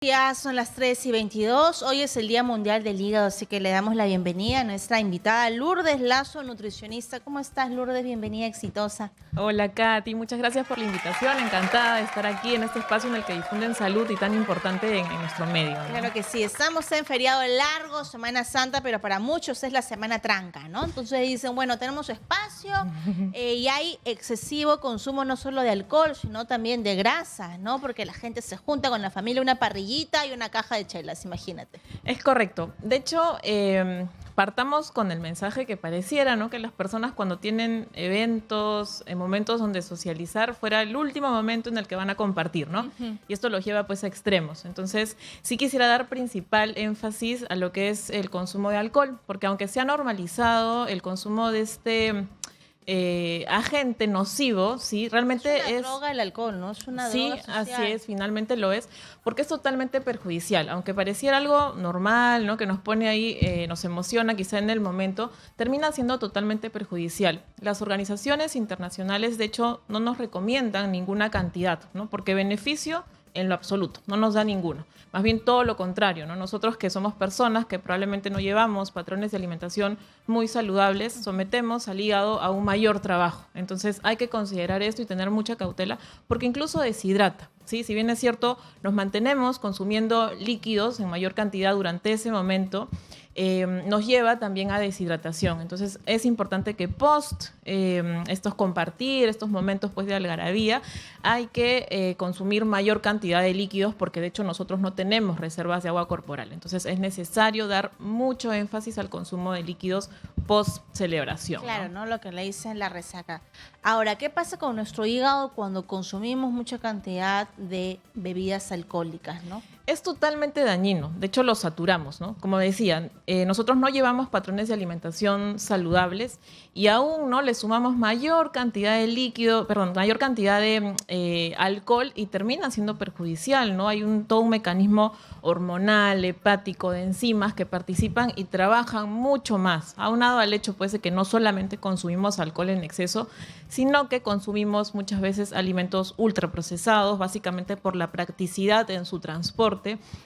Ya son las 3:22. Hoy es el Día Mundial del Hígado, así que le damos la bienvenida a nuestra invitada Lourdes Lazo, nutricionista. ¿Cómo estás, Lourdes? Bienvenida, exitosa. Hola, Katy. Muchas gracias por la invitación. Encantada de estar aquí en este espacio en el que difunden salud y tan importante en nuestro medio, ¿no? Claro que sí. Estamos en feriado largo, Semana Santa, pero para muchos es la Semana Tranca, ¿no? Entonces dicen, bueno, tenemos espacio y hay excesivo consumo no solo de alcohol, sino también de grasa, ¿no? Porque la gente se junta con la familia, una parrillita y una caja de chelas, imagínate. Es correcto. De hecho, partamos con el mensaje que pareciera, ¿no? Que las personas cuando tienen eventos, momentos donde socializar, fuera el último momento en el que van a compartir, ¿no? Y esto los lleva pues a extremos. Entonces, sí quisiera dar principal énfasis a lo que es el consumo de alcohol, porque aunque se ha normalizado el consumo de este agente nocivo, sí, realmente Es una droga el alcohol, ¿no? Es una droga social. Sí, así es, finalmente lo es, porque es totalmente perjudicial. Aunque pareciera algo normal, ¿no? Que nos pone ahí, nos emociona quizá en el momento, termina siendo totalmente perjudicial. Las organizaciones internacionales, de hecho, no nos recomiendan ninguna cantidad, ¿no? Porque beneficio en lo absoluto, no nos da ninguno. Más bien todo lo contrario, ¿no? Nosotros que somos personas que probablemente no llevamos patrones de alimentación muy saludables, sometemos al hígado a un mayor trabajo. Entonces hay que considerar esto y tener mucha cautela porque incluso deshidrata, ¿sí? Si bien es cierto, nos mantenemos consumiendo líquidos en mayor cantidad durante ese momento, nos lleva también a deshidratación. Entonces es importante que estos compartir, estos momentos pues de algarabía, hay que consumir mayor cantidad de líquidos porque de hecho nosotros no tenemos reservas de agua corporal. Entonces es necesario dar mucho énfasis al consumo de líquidos post celebración. Claro, ¿no? Lo que le dicen la resaca. Ahora, ¿qué pasa con nuestro hígado cuando consumimos mucha cantidad de bebidas alcohólicas, ¿no? Es totalmente dañino, de hecho lo saturamos, ¿no? Como decían, nosotros no llevamos patrones de alimentación saludables y aún no le sumamos mayor cantidad de mayor cantidad de alcohol y termina siendo perjudicial, ¿no? Hay todo un mecanismo hormonal, hepático, de enzimas que participan y trabajan mucho más, aunado al hecho pues de que no solamente consumimos alcohol en exceso, sino que consumimos muchas veces alimentos ultraprocesados, básicamente por la practicidad en su transporte,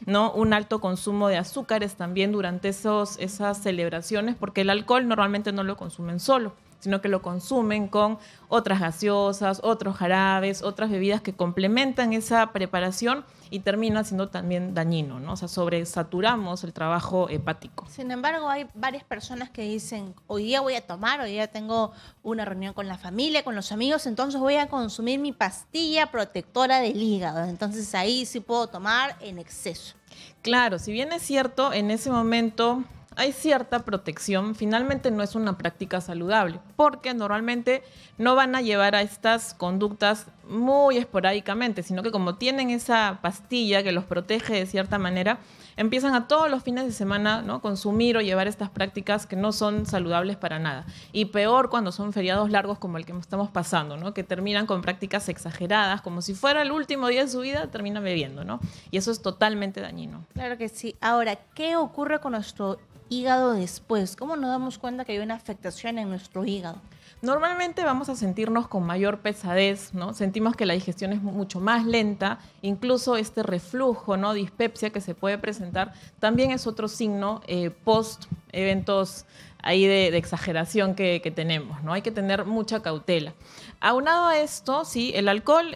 ¿no? Un alto consumo de azúcares también durante esas celebraciones, porque el alcohol normalmente no lo consumen solo, sino que lo consumen con otras gaseosas, otros jarabes, otras bebidas que complementan esa preparación y termina siendo también dañino, ¿no? O sea, sobresaturamos el trabajo hepático. Sin embargo, hay varias personas que dicen, hoy día voy a tomar, hoy día tengo una reunión con la familia, con los amigos, entonces voy a consumir mi pastilla protectora del hígado. Entonces ahí sí puedo tomar en exceso. Claro, si bien es cierto, en ese momento hay cierta protección, finalmente no es una práctica saludable, porque normalmente no van a llevar a estas conductas muy esporádicamente, sino que como tienen esa pastilla que los protege de cierta manera, empiezan a todos los fines de semana, ¿no? Consumir o llevar estas prácticas que no son saludables para nada. Y peor cuando son feriados largos como el que estamos pasando, ¿no? Que terminan con prácticas exageradas, como si fuera el último día de su vida, terminan bebiendo, ¿no? Y eso es totalmente dañino. Claro que sí. Ahora, ¿qué ocurre con nuestro hígado después? ¿Cómo nos damos cuenta que hay una afectación en nuestro hígado? Normalmente vamos a sentirnos con mayor pesadez, ¿no? Sentimos que la digestión es mucho más lenta, incluso este reflujo, ¿no? Dispepsia que se puede presentar, también es otro signo post eventos ahí de exageración que tenemos, ¿no? Hay que tener mucha cautela. Aunado a esto, sí, el alcohol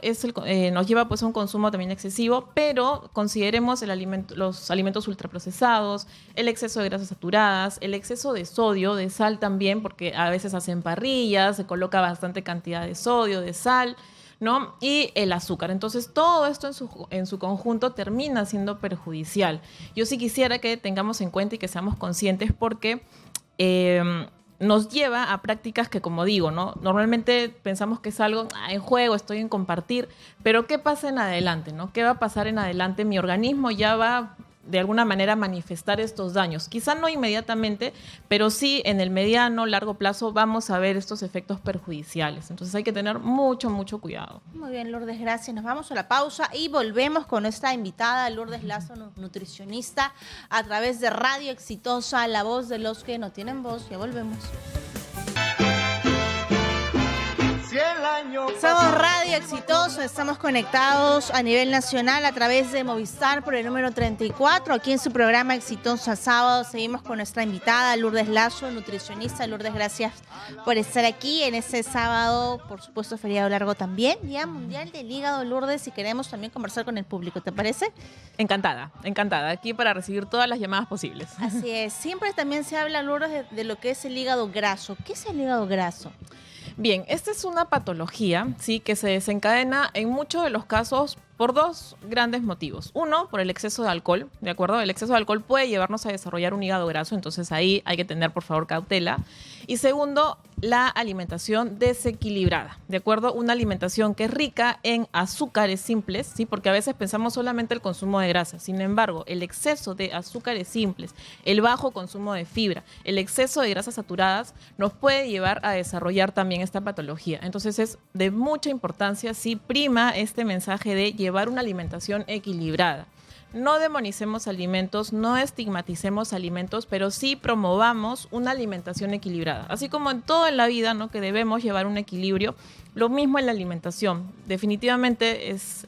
nos lleva pues a un consumo también excesivo, pero consideremos los alimentos ultraprocesados, el exceso de grasas saturadas, el exceso de sodio, de sal también, porque a veces hacen parrillas, se coloca bastante cantidad de sodio, de sal, ¿no? Y el azúcar. Entonces, todo esto en su conjunto termina siendo perjudicial. Yo sí quisiera que tengamos en cuenta y que seamos conscientes porque nos lleva a prácticas que, como digo, ¿no? Normalmente pensamos que es algo en juego, estoy en compartir, pero ¿qué pasa en adelante, ¿no? ¿Qué va a pasar en adelante? Mi organismo ya va de alguna manera manifestar estos daños. Quizá no inmediatamente, pero sí en el mediano, largo plazo vamos a ver estos efectos perjudiciales. Entonces hay que tener mucho, mucho cuidado. Muy bien, Lourdes, gracias. Nos vamos a la pausa y volvemos con nuestra invitada, Lourdes Lazo, nutricionista, a través de Radio Exitosa, la voz de los que no tienen voz. Ya volvemos. Si el año Somos Radio Exitoso, estamos conectados a nivel nacional a través de Movistar por el número 34. Aquí en su programa Exitosa Sábado seguimos con nuestra invitada Lourdes Lazo, nutricionista. Lourdes, gracias por estar aquí en este sábado, por supuesto feriado largo también, Día Mundial del Hígado, Lourdes, y queremos también conversar con el público, ¿te parece? Encantada, aquí para recibir todas las llamadas posibles. Así es, siempre también se habla, Lourdes, de lo que es el hígado graso. ¿Qué es el hígado graso? Bien, esta es una patología, sí, que se desencadena en muchos de los casos por dos grandes motivos. Uno, por el exceso de alcohol, ¿de acuerdo? El exceso de alcohol puede llevarnos a desarrollar un hígado graso, entonces ahí hay que tener, por favor, cautela. Y segundo, la alimentación desequilibrada, ¿de acuerdo? Una alimentación que es rica en azúcares simples, ¿sí? Porque a veces pensamos solamente el consumo de grasa. Sin embargo, el exceso de azúcares simples, el bajo consumo de fibra, el exceso de grasas saturadas nos puede llevar a desarrollar también esta patología. Entonces es de mucha importancia, sí, prima este mensaje de llevar una alimentación equilibrada. No demonicemos alimentos, no estigmaticemos alimentos, pero sí promovamos una alimentación equilibrada. Así como en todo en la vida, ¿no?, que debemos llevar un equilibrio, lo mismo en la alimentación. Definitivamente es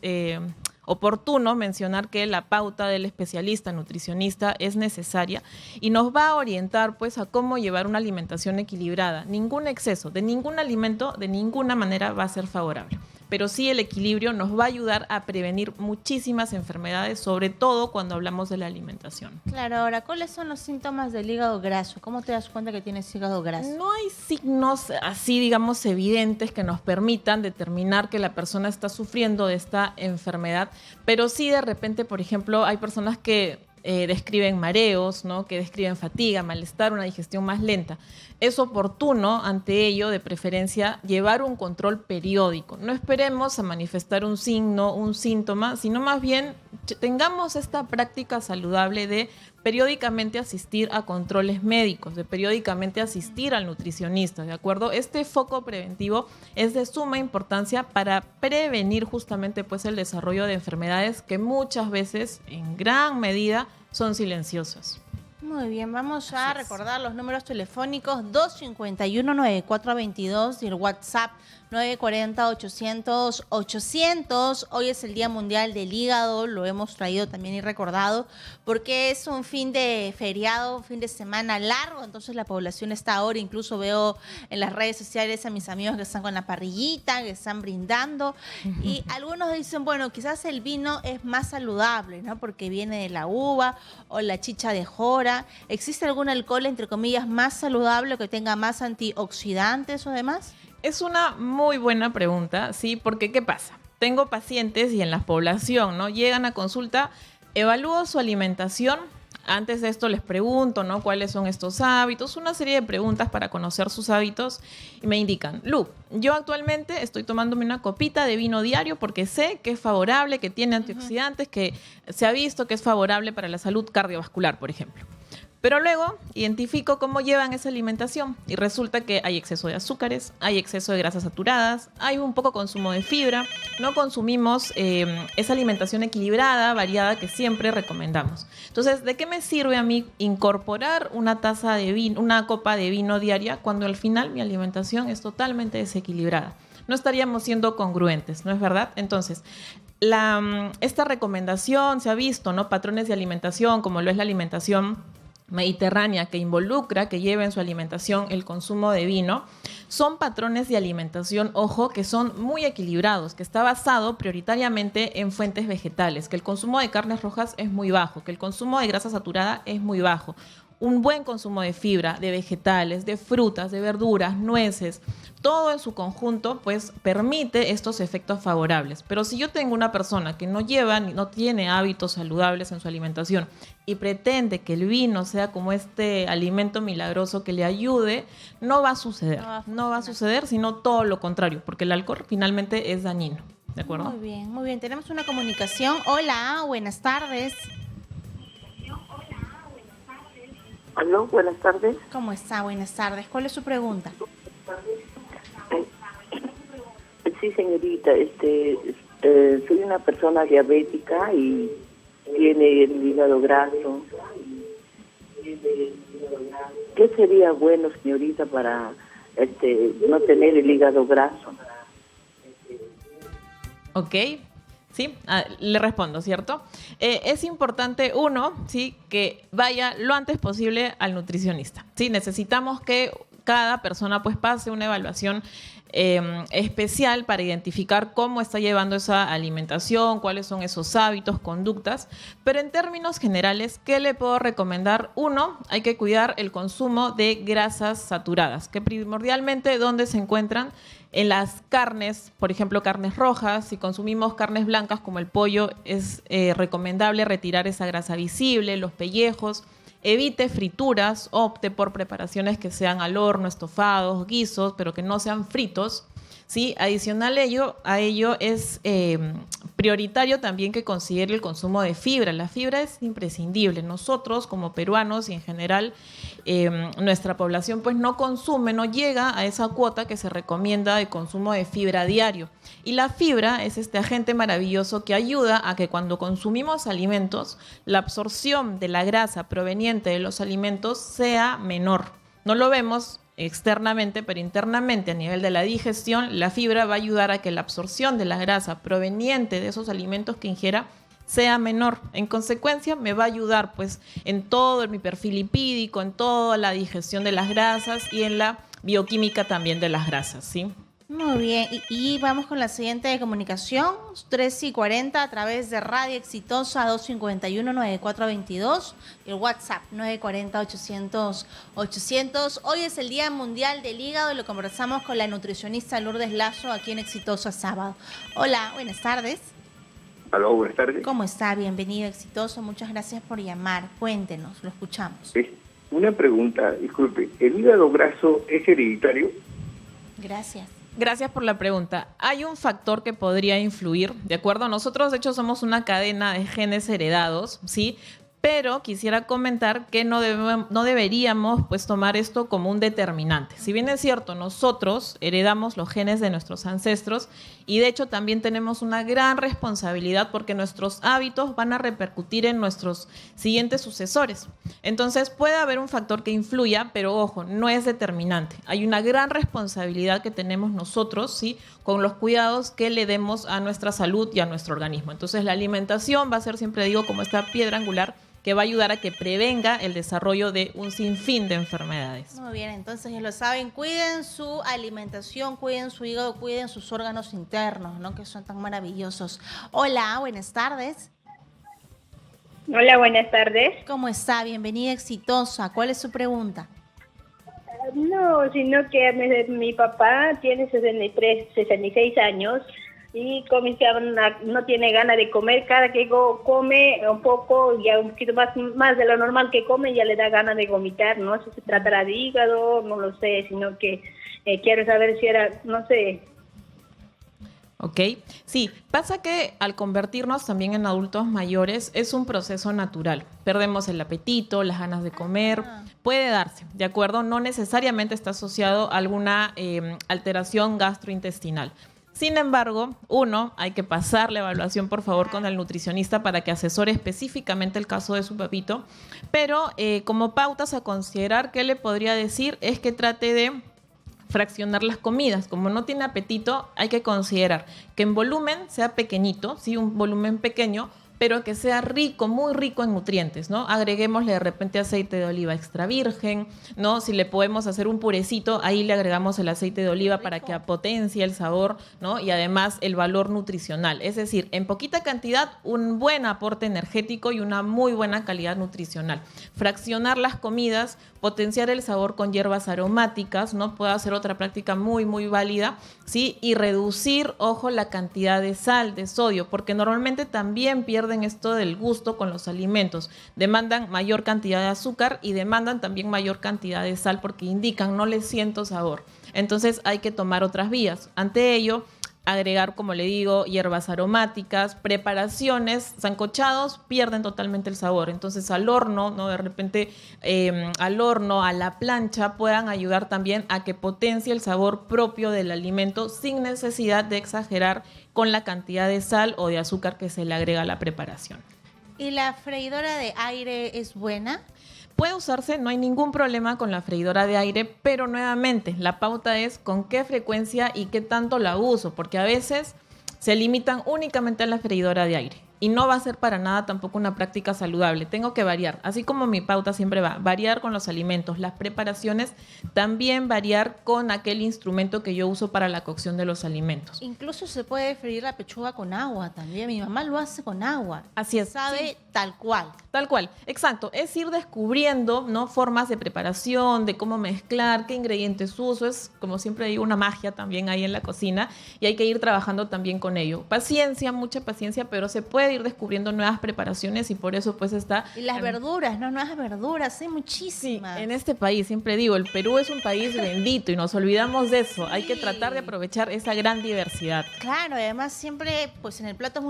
oportuno mencionar que la pauta del especialista nutricionista es necesaria y nos va a orientar pues a cómo llevar una alimentación equilibrada. Ningún exceso de ningún alimento de ninguna manera va a ser favorable. Pero sí el equilibrio nos va a ayudar a prevenir muchísimas enfermedades, sobre todo cuando hablamos de la alimentación. Claro, ahora, ¿cuáles son los síntomas del hígado graso? ¿Cómo te das cuenta que tienes hígado graso? No hay signos así, digamos, evidentes que nos permitan determinar que la persona está sufriendo de esta enfermedad, pero sí de repente, por ejemplo, hay personas que describen mareos, ¿no?, que describen fatiga, malestar, una digestión más lenta. Es oportuno, ante ello, de preferencia, llevar un control periódico. No esperemos a manifestar un signo, un síntoma, sino más bien tengamos esta práctica saludable de periódicamente asistir a controles médicos, de periódicamente asistir al nutricionista, ¿de acuerdo? Este foco preventivo es de suma importancia para prevenir justamente pues el desarrollo de enfermedades que muchas veces, en gran medida, son silenciosas. Muy bien, vamos a recordar los números telefónicos 251-9422 y el WhatsApp 940-800-800. Hoy es el Día Mundial del Hígado, lo hemos traído también y recordado, porque es un fin de feriado, un fin de semana largo, entonces la población está ahora, incluso veo en las redes sociales a mis amigos que están con la parrillita, que están brindando, y algunos dicen, bueno, quizás el vino es más saludable, ¿no?, porque viene de la uva o la chicha de jora. ¿Existe algún alcohol, entre comillas, más saludable o que tenga más antioxidantes o demás? Es una muy buena pregunta, sí, porque ¿qué pasa? Tengo pacientes y en la población, ¿no?, llegan a consulta, evalúo su alimentación. Antes de esto les pregunto, ¿no?, cuáles son estos hábitos, una serie de preguntas para conocer sus hábitos y me indican, Lu, yo actualmente estoy tomándome una copita de vino diario porque sé que es favorable, que tiene antioxidantes, que se ha visto que es favorable para la salud cardiovascular, por ejemplo. Pero luego identifico cómo llevan esa alimentación y resulta que hay exceso de azúcares, hay exceso de grasas saturadas, hay un poco consumo de fibra, no consumimos esa alimentación equilibrada, variada que siempre recomendamos. Entonces, ¿de qué me sirve a mí incorporar una taza de vino, una copa de vino diaria cuando al final mi alimentación es totalmente desequilibrada? No estaríamos siendo congruentes, ¿no es verdad? Entonces, esta recomendación se ha visto, ¿no?, patrones de alimentación como lo es la alimentación mediterránea que involucra, que lleva en su alimentación el consumo de vino, son patrones de alimentación, ojo, que son muy equilibrados, que está basado prioritariamente en fuentes vegetales, que el consumo de carnes rojas es muy bajo, que el consumo de grasa saturada es muy bajo. Un buen consumo de fibra, de vegetales, de frutas, de verduras, nueces, todo en su conjunto pues permite estos efectos favorables. Pero si yo tengo una persona que no tiene hábitos saludables en su alimentación y pretende que el vino sea como este alimento milagroso que le ayude, no va a suceder. No va a suceder, sino todo lo contrario, porque el alcohol finalmente es dañino. ¿De acuerdo? Muy bien, muy bien. Tenemos una comunicación. Hola, buenas tardes. Aló, buenas tardes. ¿Cómo está? Buenas tardes. ¿Cuál es su pregunta? Sí, señorita, soy una persona diabética y tiene el hígado graso. ¿Qué sería bueno, señorita, para no tener el hígado graso? Ok, sí, le respondo, ¿cierto? Es importante, uno, sí, que vaya lo antes posible al nutricionista. Sí, necesitamos que cada persona pues pase una evaluación especial para identificar cómo está llevando esa alimentación, cuáles son esos hábitos, conductas. Pero en términos generales, ¿qué le puedo recomendar? Uno, hay que cuidar el consumo de grasas saturadas, que primordialmente, ¿dónde se encuentran? En las carnes, por ejemplo, carnes rojas. Si consumimos carnes blancas como el pollo, es recomendable retirar esa grasa visible, los pellejos. Evite frituras, opte por preparaciones que sean al horno, estofados, guisos, pero que no sean fritos. ¿Sí? Adicional a ello es prioritario también que considere el consumo de fibra. La fibra es imprescindible. Nosotros, como peruanos y en general nuestra población, pues no consume, no llega a esa cuota que se recomienda de consumo de fibra diario. Y la fibra es este agente maravilloso que ayuda a que cuando consumimos alimentos, la absorción de la grasa proveniente de los alimentos sea menor. No lo vemos externamente, pero internamente a nivel de la digestión, la fibra va a ayudar a que la absorción de la grasa proveniente de esos alimentos que ingiera sea menor. En consecuencia, me va a ayudar pues en todo mi perfil lipídico, en toda la digestión de las grasas y en la bioquímica también de las grasas, ¿sí? Muy bien, y vamos con la siguiente comunicación, 13:40 a través de Radio Exitosa 251-9422, el WhatsApp 940-800-800. Hoy es el Día Mundial del Hígado y lo conversamos con la nutricionista Lourdes Lazo aquí en Exitosa Sábado. Hola, buenas tardes. Aló, buenas tardes. ¿Cómo está? Bienvenido, Exitoso. Muchas gracias por llamar. Cuéntenos, lo escuchamos. Una pregunta, disculpe, ¿el hígado graso es hereditario? Gracias. Gracias por la pregunta. Hay un factor que podría influir, ¿de acuerdo? Nosotros, de hecho, somos una cadena de genes heredados, ¿sí? Pero quisiera comentar que no deberíamos pues tomar esto como un determinante. Si bien es cierto, nosotros heredamos los genes de nuestros ancestros y de hecho también tenemos una gran responsabilidad porque nuestros hábitos van a repercutir en nuestros siguientes sucesores. Entonces puede haber un factor que influya, pero ojo, no es determinante. Hay una gran responsabilidad que tenemos nosotros, ¿sí? Con los cuidados que le demos a nuestra salud y a nuestro organismo. Entonces la alimentación va a ser, siempre digo, como esta piedra angular que va a ayudar a que prevenga el desarrollo de un sinfín de enfermedades. Muy bien, entonces ya lo saben, cuiden su alimentación, cuiden su hígado, cuiden sus órganos internos, ¿no? Que son tan maravillosos. Hola, buenas tardes. Hola, buenas tardes. ¿Cómo está? Bienvenida, Exitosa. ¿Cuál es su pregunta? No, sino que mi papá tiene 66 años y no tiene ganas de comer. Cada que come un poco, ya un poquito más de lo normal que come, ya le da ganas de vomitar. No sé si se tratará de hígado, no lo sé, sino que quiero saber si era, no sé. ¿Ok? Sí, pasa que al convertirnos también en adultos mayores es un proceso natural. Perdemos el apetito, las ganas de comer, puede darse, ¿de acuerdo? No necesariamente está asociado a alguna alteración gastrointestinal. Sin embargo, hay que pasar la evaluación, por favor, con el nutricionista para que asesore específicamente el caso de su papito. Pero como pautas a considerar, ¿qué le podría decir? Es que trate de fraccionar las comidas. Como no tiene apetito, hay que considerar que en volumen sea pequeñito, ¿sí? Un volumen pequeño, pero que sea rico, muy rico en nutrientes, ¿no? Agreguémosle de repente aceite de oliva extra virgen, ¿no? Si le podemos hacer un purecito, ahí le agregamos el aceite de oliva para que potencie el sabor, ¿no? Y además el valor nutricional. Es decir, en poquita cantidad, un buen aporte energético y una muy buena calidad nutricional. Fraccionar las comidas, potenciar el sabor con hierbas aromáticas, ¿no? Puede ser otra práctica muy, muy válida, ¿sí? Y reducir, ojo, la cantidad de sal, de sodio, porque normalmente también pierden esto del gusto con los alimentos. Demandan mayor cantidad de azúcar y demandan también mayor cantidad de sal porque indican no les siento sabor. Entonces hay que tomar otras vías. Ante ello, agregar, como le digo, hierbas aromáticas, preparaciones, sancochados, pierden totalmente el sabor. Entonces al horno, ¿no? De repente al horno, a la plancha, puedan ayudar también a que potencie el sabor propio del alimento sin necesidad de exagerar con la cantidad de sal o de azúcar que se le agrega a la preparación. ¿Y la freidora de aire es buena? Puede usarse, no hay ningún problema con la freidora de aire, pero nuevamente la pauta es con qué frecuencia y qué tanto la uso, porque a veces se limitan únicamente a la freidora de aire. Y no va a ser para nada tampoco una práctica saludable. Tengo que variar. Así como mi pauta siempre va, variar con los alimentos, las preparaciones, también variar con aquel instrumento que yo uso para la cocción de los alimentos. Incluso se puede freír la pechuga con agua también. Mi mamá lo hace con agua. Así es. Sabe Sí. tal cual. Tal cual, exacto. Es ir descubriendo, ¿no?, formas de preparación, de cómo mezclar, qué ingredientes uso. Es, como siempre digo, una magia también ahí en la cocina y hay que ir trabajando también con ello. Paciencia, mucha paciencia, pero se puede ir descubriendo nuevas preparaciones y por eso pues está... Y las verduras, ¿no? Nuevas verduras, hay Sí, muchísimas. en este país, siempre digo, el Perú es un país bendito y nos olvidamos de eso. Hay que tratar de aprovechar esa gran diversidad. Claro, además siempre, pues en el plato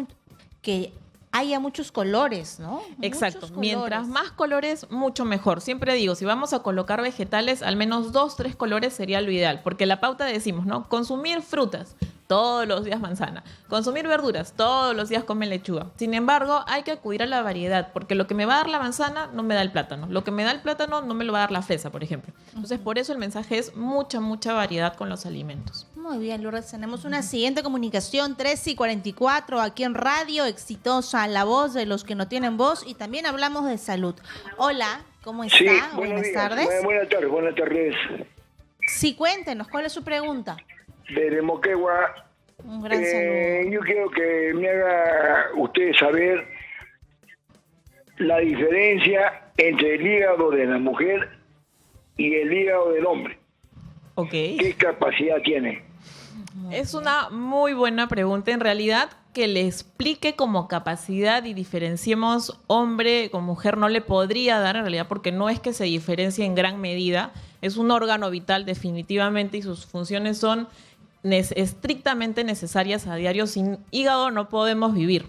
que haya muchos colores, ¿no? Exacto. Muchos Mientras colores. más colores, mucho mejor. Siempre digo, si vamos a colocar vegetales, al menos 2, 3 colores sería lo ideal. Porque la pauta decimos, ¿no? Consumir frutas, todos los días manzana. Consumir verduras, todos los días comen lechuga. Sin embargo, hay que acudir a la variedad, porque lo que me va a dar la manzana no me da el plátano. Lo que me da el plátano no me lo va a dar la fresa, por ejemplo. Entonces, por eso el mensaje es mucha, mucha variedad con los alimentos. Muy bien, Lourdes. Tenemos una siguiente comunicación, 13:44, aquí en Radio Exitosa, la voz de los que no tienen voz, y también hablamos de salud. Hola, ¿cómo está? Sí, Buenas días. tardes. Buenas tardes. Sí, cuéntenos, ¿cuál es su pregunta? Desde Moquegua, Un gran saludo. yo quiero que me haga usted saber la diferencia entre el hígado de la mujer y el hígado del hombre. Ok. ¿Qué capacidad tiene? Es una muy buena pregunta. En realidad, que le explique como capacidad y diferenciemos hombre con mujer no le podría dar en realidad porque no es que se diferencie en gran medida. Es un órgano vital definitivamente y sus funciones son estrictamente necesarias a diario. Sin hígado no podemos vivir.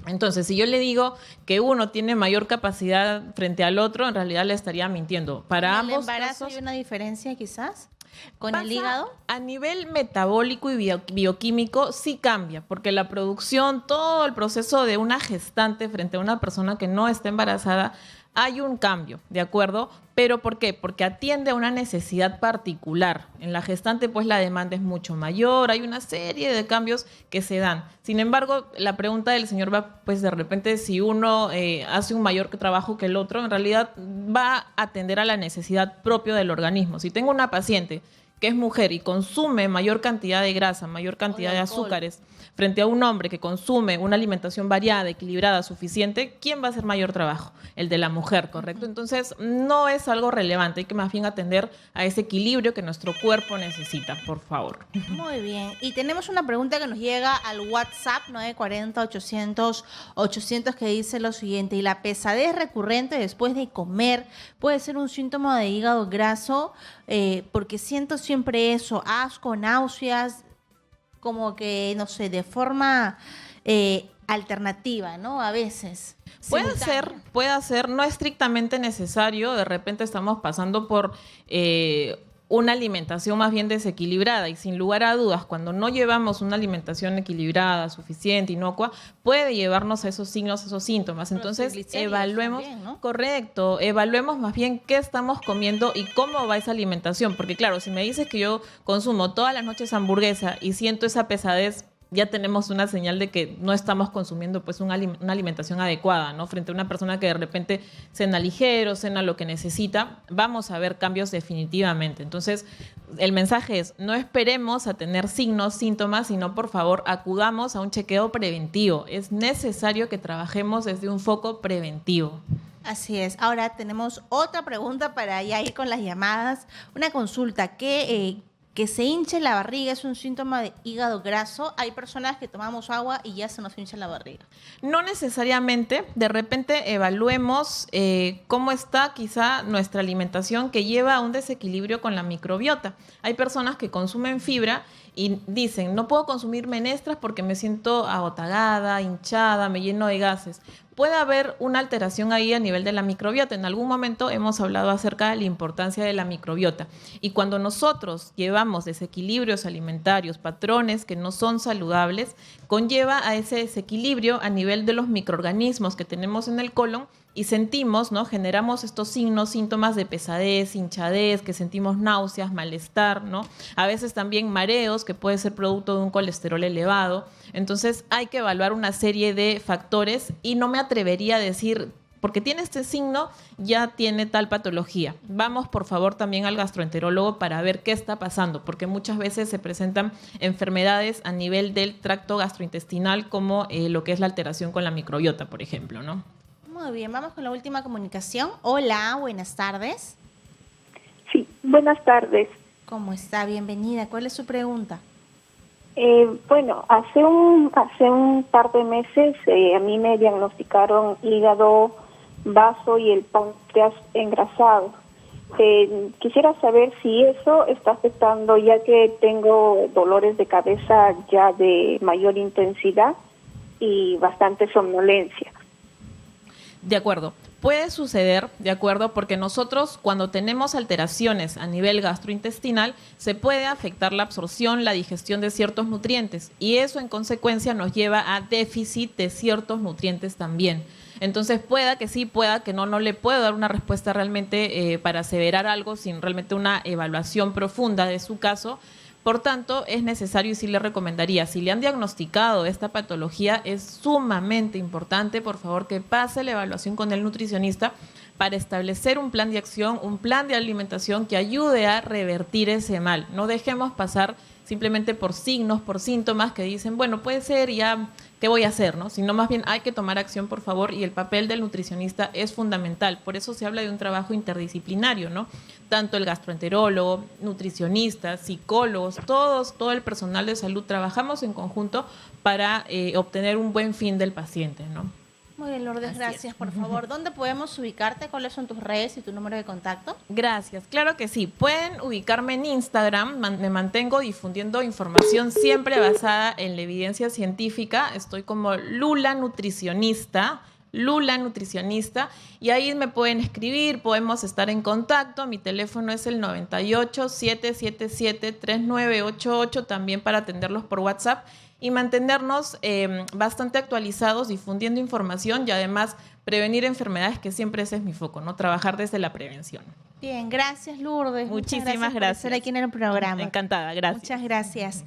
Entonces, si yo le digo que uno tiene mayor capacidad frente al otro, en realidad le estaría mintiendo. Para ¿En el ambos embarazo casos, hay una diferencia quizás con pasa el hígado? a nivel metabólico y bioquímico sí cambia, porque la producción, todo el proceso de una gestante frente a una persona que no está embarazada, hay un cambio, ¿de acuerdo? ¿Pero por qué? Porque atiende a una necesidad particular. En la gestante, pues, la demanda es mucho mayor, hay una serie de cambios que se dan. Sin embargo, la pregunta del señor va, pues, de repente, si uno hace un mayor trabajo que el otro, en realidad va a atender a la necesidad propia del organismo. Si tengo una paciente que es mujer y consume mayor cantidad de grasa, mayor cantidad de alcohol. azúcares, frente a un hombre que consume una alimentación variada, equilibrada, suficiente, ¿quién va a hacer mayor trabajo? El de la mujer, ¿correcto? Entonces, no es algo relevante, hay que más bien atender a ese equilibrio que nuestro cuerpo necesita, por favor. Muy bien. Y tenemos una pregunta que nos llega al WhatsApp 940-800-800 que dice lo siguiente: ¿y la pesadez recurrente después de comer puede ser un síntoma de hígado graso? Porque siento siempre eso, asco, náuseas, como que, no sé, de forma alternativa, ¿no? A veces. Puede ser, no estrictamente necesario. De repente estamos pasando por una alimentación más bien desequilibrada y sin lugar a dudas, cuando no llevamos una alimentación equilibrada, suficiente, inocua, puede llevarnos a esos signos, a esos síntomas. Los Entonces, triglicéridos evaluemos, también, ¿no? correcto, evaluemos más bien qué estamos comiendo y cómo va esa alimentación. Porque claro, si me dices que yo consumo todas las noches hamburguesa y siento esa pesadez, ya tenemos una señal de que no estamos consumiendo pues una alimentación adecuada, ¿no? Frente a una persona que de repente cena ligero, cena lo que necesita, vamos a ver cambios definitivamente. Entonces, el mensaje es, no esperemos a tener signos, síntomas, sino por favor acudamos a un chequeo preventivo. Es necesario que trabajemos desde un foco preventivo. Así es. Ahora tenemos otra pregunta para ya ir con las llamadas. Una consulta, que se hinche la barriga es un síntoma de hígado graso. Hay personas que tomamos agua y ya se nos hincha la barriga. No necesariamente, de repente evaluemos cómo está quizá nuestra alimentación que lleva a un desequilibrio con la microbiota. Hay personas que consumen fibra y dicen, no puedo consumir menestras porque me siento agotagada, hinchada, me lleno de gases. Puede haber una alteración ahí a nivel de la microbiota. En algún momento hemos hablado acerca de la importancia de la microbiota. Y cuando nosotros llevamos desequilibrios alimentarios, patrones que no son saludables, conlleva a ese desequilibrio a nivel de los microorganismos que tenemos en el colon y sentimos, ¿no? Generamos estos signos, síntomas de pesadez, hinchadez, que sentimos náuseas, malestar, ¿no? A veces también mareos, que puede ser producto de un colesterol elevado. Entonces hay que evaluar una serie de factores y no me atrevería a decir, porque tiene este signo, ya tiene tal patología. Vamos, por favor, también al gastroenterólogo para ver qué está pasando, porque muchas veces se presentan enfermedades a nivel del tracto gastrointestinal, como lo que es la alteración con la microbiota, por ejemplo, ¿no? Muy bien, vamos con la última comunicación. Hola, buenas tardes. Sí, buenas tardes. ¿Cómo está? Bienvenida. ¿Cuál es su pregunta? Bueno, hace un par de meses a mí me diagnosticaron hígado, vaso y el páncreas engrasado. Quisiera saber si eso está afectando, ya que tengo dolores de cabeza ya de mayor intensidad y bastante somnolencia. De acuerdo. Puede suceder, de acuerdo, porque nosotros cuando tenemos alteraciones a nivel gastrointestinal se puede afectar la absorción, la digestión de ciertos nutrientes y eso en consecuencia nos lleva a déficit de ciertos nutrientes también. Entonces pueda que sí, pueda que no, no le puedo dar una respuesta realmente para aseverar algo sin realmente una evaluación profunda de su caso. Por tanto, es necesario y sí le recomendaría, si le han diagnosticado esta patología, es sumamente importante, por favor, que pase la evaluación con el nutricionista para establecer un plan de acción, un plan de alimentación que ayude a revertir ese mal. No dejemos pasar simplemente por signos, por síntomas que dicen, bueno, puede ser, ya, ¿qué voy a hacer? ¿No? Sino más bien hay que tomar acción, por favor, y el papel del nutricionista es fundamental. Por eso se habla de un trabajo interdisciplinario, ¿no? Tanto el gastroenterólogo, nutricionistas, psicólogos, todo el personal de salud trabajamos en conjunto para obtener un buen fin del paciente, ¿no? Muy bien, Lourdes, gracias. Por favor, ¿dónde podemos ubicarte? ¿Cuáles son tus redes y tu número de contacto? Gracias, claro que sí. Pueden ubicarme en Instagram, me mantengo difundiendo información siempre basada en la evidencia científica. Estoy como Lula Nutricionista, y ahí me pueden escribir, podemos estar en contacto. Mi teléfono es el 98-777-3988, también para atenderlos por WhatsApp y mantenernos bastante actualizados, difundiendo información y además prevenir enfermedades, que siempre ese es mi foco, ¿no? Trabajar desde la prevención. Bien, gracias, Lourdes. Muchísimas Muchas gracias por estar aquí en el programa. Encantada, gracias. Muchas gracias.